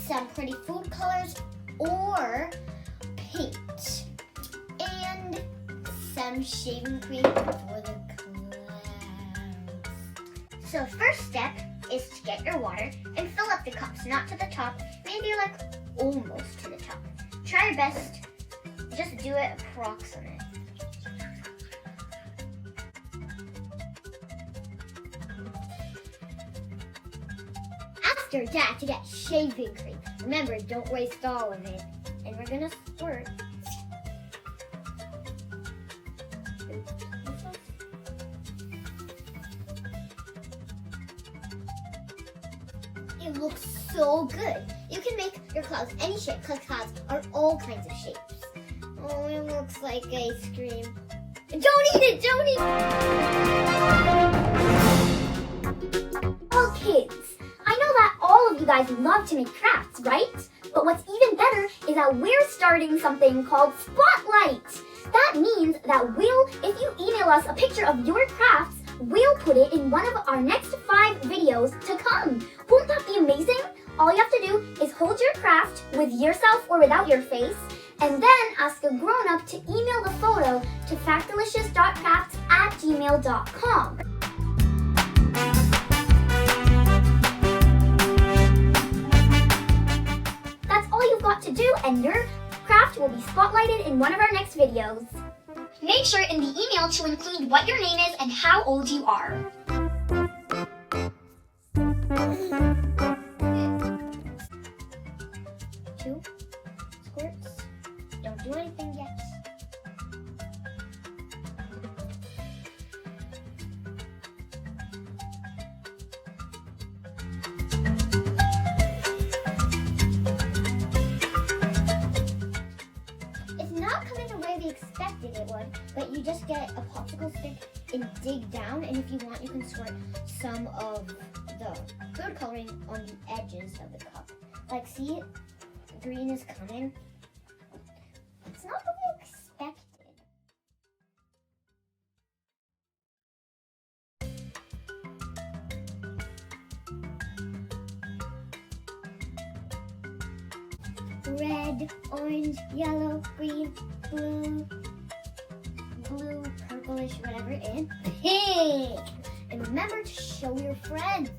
some pretty food colors or paint, and some shaving cream for the clouds. So first step is to get your water and fill up the cups, not to the top, maybe like almost to the top. Try your best, just do it approximate. After that, to get shaving cream. Remember, don't waste all of it. And we're gonna squirt. It looks so good. You can make your clouds any shape, because clouds are all kinds of shapes. Oh, it looks like ice cream. Don't eat it! Don't eat it! Oh, kids. I know that all of you guys love to make crafts, right? But what's even better is that we're starting something called Spotlight. That means that if you email us a picture of your crafts, we'll put it in one of our next 5 videos to come. Won't that be amazing? All you have to do is hold your craft with yourself or without your face, and then ask a grown-up to email the photo to factdelicious.crafts@gmail.com. That's all you've got to do, and your craft will be spotlighted in one of our next videos. Make sure in the email to include what your name is and how old you are. 2 squirts. Don't do anything yet. It's not coming the way we expected it would, but you just get a popsicle stick and dig down, and if you want, you can squirt some of the food coloring on the edges of the cup. Like, see, green is coming. It's not what we expected. Red, orange, yellow, green, blue, purplish, whatever, and pink. And remember to show your friends.